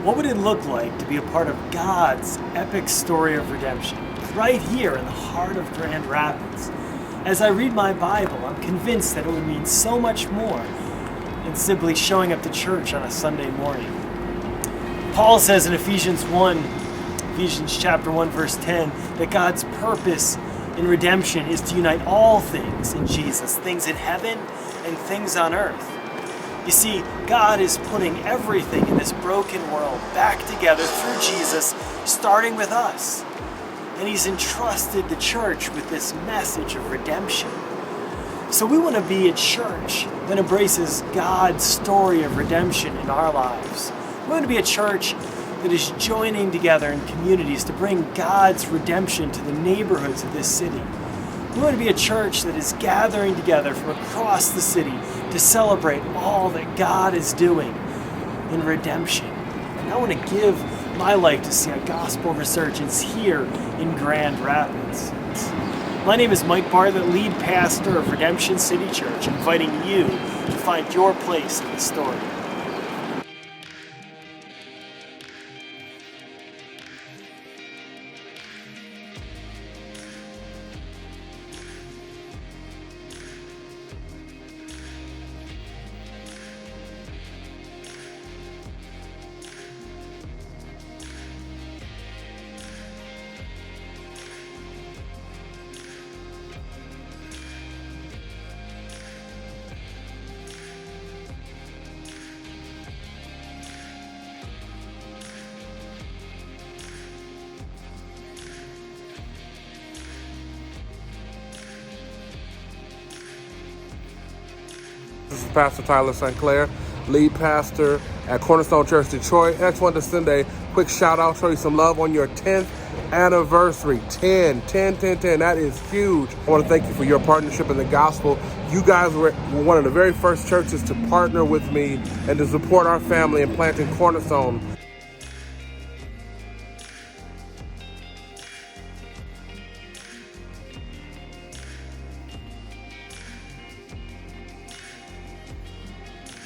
What would it look like to be a part of God's epic story of redemption, right here in the heart of Grand Rapids? As I read my Bible, I'm convinced that it would mean so much more than simply showing up to church on a Sunday morning. Paul says in Ephesians chapter 1, verse 10, that God's purpose in redemption is to unite all things in Jesus, things in heaven and things on earth. You see, God is putting everything in this broken world back together through Jesus, starting with us. And He's entrusted the church with this message of redemption. So we want to be a church that embraces God's story of redemption in our lives. We want to be a church that is joining together in communities to bring God's redemption to the neighborhoods of this city. We want to be a church that is gathering together from across the city to celebrate all that God is doing in redemption. And I want to give my life to see a gospel resurgence here in Grand Rapids. My name is Mike Bartlett, lead pastor of Redemption City Church, inviting you to find your place in the story. This is Pastor Tyler St. Clair, lead pastor at Cornerstone Church Detroit. I just wanted to send a quick shout out, show you some love on your 10th anniversary. 10. That is huge. I want to thank you for your partnership in the gospel. You guys were one of the very first churches to partner with me and to support our family in planting Cornerstone.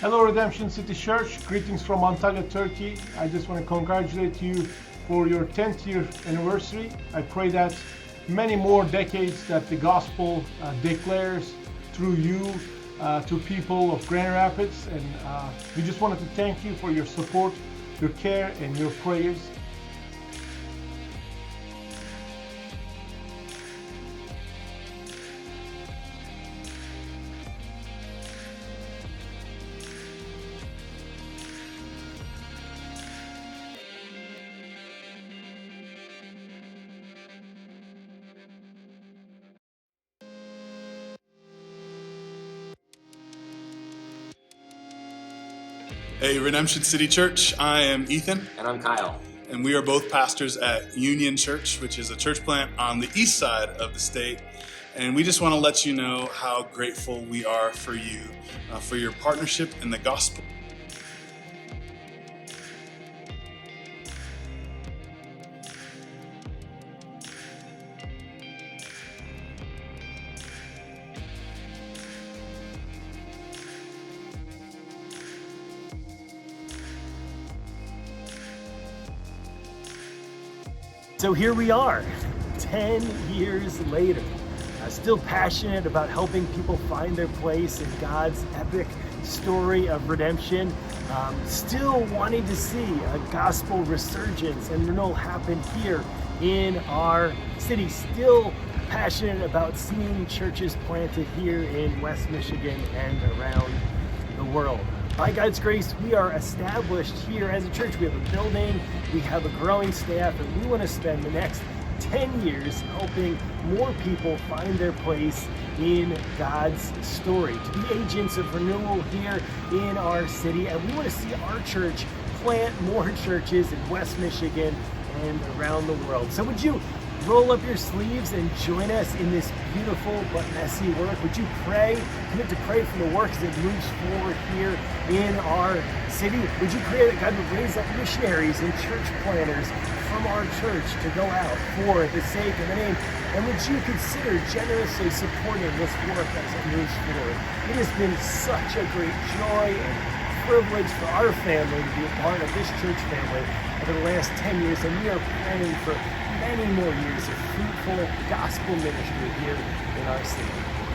Hello, Redemption City Church. Greetings from Antalya, Turkey. I just want to congratulate you for your 10th year anniversary. I pray that many more decades that the gospel declares through you to people of Grand Rapids. And we just wanted to thank you for your support, your care, and your prayers. Hey, Redemption City Church, I am Ethan. And I'm Kyle. And we are both pastors at Union Church, which is a church plant on the east side of the state. And we just want to let you know how grateful we are for you, for your partnership in the gospel. So here we are, 10 years later, still passionate about helping people find their place in God's epic story of redemption, still wanting to see a gospel resurgence and renewal happen here in our city, still passionate about seeing churches planted here in West Michigan and around the world. By God's grace, we are established here as a church. We have a building, we have a growing staff, and we want to spend the next 10 years helping more people find their place in God's story, to be agents of renewal here in our city. And we want to see our church plant more churches in West Michigan and around the world. So would you roll up your sleeves and join us in this beautiful but messy work? Would you pray, commit to pray for the work as it moves forward here in our city? Would you pray that God would raise up missionaries and church planters from our church to go out for the sake of the name? And would you consider generously supporting this work as it moves forward? It has been such a great joy and privilege for our family to be a part of this church family over the last 10 years, and we are praying for many more years of fruitful gospel ministry here in our city.